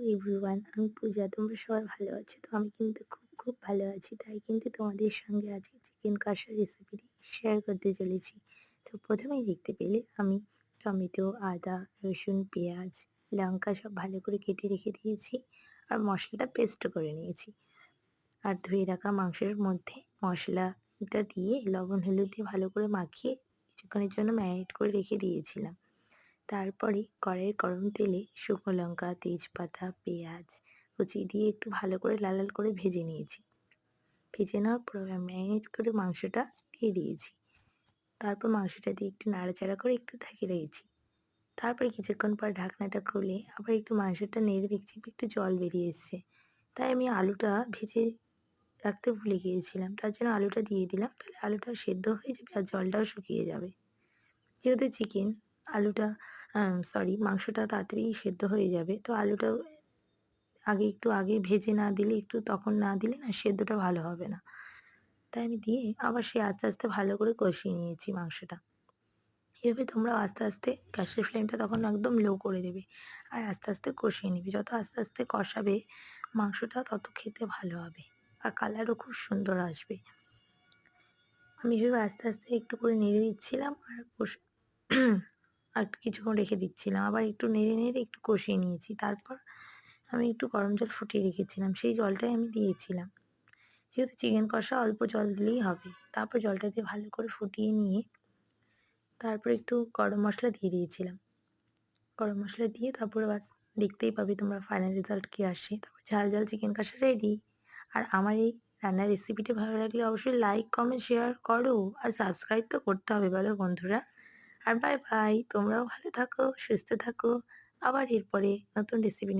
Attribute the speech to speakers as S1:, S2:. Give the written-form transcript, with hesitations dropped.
S1: Everyone, আমি পূজা। তোমরা সবাই ভালো আছো? তো আমি কিন্তু খুব ভালো আছি। তাই কিন্তু তোমাদের সঙ্গে আজকে চিকেন কষার রেসিপিটি শেয়ার করতে চলেছি। তো প্রথমেই দেখতে পেলে আমি টমেটো, আদা, রসুন, পেঁয়াজ, লঙ্কা সব ভালো করে কেটে রেখে দিয়েছি। আর মশলাটা পেস্টও করে নিয়েছি। আর ধুয়ে রাখা মাংসের মধ্যে মশলাটা দিয়ে লবণ হলুদ দিয়ে ভালো করে মাখিয়ে কিছুক্ষণের জন্য ম্যারিনেট করে রেখে দিয়েছিলাম। তারপরে কড়াইয়ে গরম তেলে শুকনো লঙ্কা, তেজপাতা, পেঁয়াজ কুচি দিয়ে একটু ভালো করে লাল লাল করে ভেজে নিয়েছি। ভেজে নেওয়ার পর ম্যারিনেট করে মাংসটা দিয়ে দিয়েছি। তারপর মাংসটা দিয়ে একটু নাড়াচাড়া করে একটু ঢেকে রেখেছি। তারপরে কিছুক্ষণ পর ঢাকনাটা খুলে আবার একটু মাংসটা নেড়ে দেখছি একটু জল বেরিয়ে এসছে। তাই আমি আলুটা ভেজে রাখতে ভুলে গিয়েছিলাম। তার জন্য আলুটা দিয়ে দিলাম। তাহলে আলুটা সেদ্ধ হয়ে যাবে আর জলটাও শুকিয়ে যাবে। যেহেতু চিকেন, আলুটা মাংসটা তাড়াতাড়ি সেদ্ধ হয়ে যাবে। তো আলুটাও একটু আগে ভেজে না দিলে, একটু তখন না দিলে না সেদ্ধটা ভালো হবে না। তাই আমি দিয়ে আবার আস্তে আস্তে ভালো করে কষিয়ে নিয়েছি মাংসটা। এভাবে তোমরাও আস্তে আস্তে গ্যাসের ফ্লেমটা তখন একদম লো করে দেবে। আর আস্তে আস্তে কষিয়ে নিবে। যত আস্তে আস্তে কষাবে মাংসটা তত খেতে ভালো হবে। আর কালারও খুব সুন্দর আসবে। আমি এভাবে আস্তে আস্তে একটু করে নেড়ে দিচ্ছিলাম আর আর কিছুক্ষণ রেখে দিচ্ছিলাম। আবার একটু নেড়ে নেড়ে একটু কষিয়ে নিয়েছি। তারপর আমি একটু গরম জল ফুটিয়ে রেখেছিলাম। সেই জলটাই আমি দিয়েছিলাম। যেহেতু চিকেন কষা অল্প জল দিলেই হবে। তারপর জলটা দিয়ে ভালো করে ফুটিয়ে নিয়ে তারপর একটু গরম মসলা দিয়ে দিয়েছিলাম। গরম মসলা দিয়ে তারপরে ব্যাস দেখতেই পাবে তোমরা ফাইনাল রেজাল্ট কি আসে। তারপর ঝাল ঝাল চিকেন কষা রেডি। আর আমার এই রান্নার রেসিপিটি ভালো লাগলে অবশ্যই লাইক, কমেন্ট, শেয়ার করো। আর সাবস্ক্রাইব তো করতে হবে বলো বন্ধুরা। আর বাই বাই। তোমরাও ভালো থাকো, সুস্থ থাকো। আবার এরপরে নতুন রেসিপি নিয়ে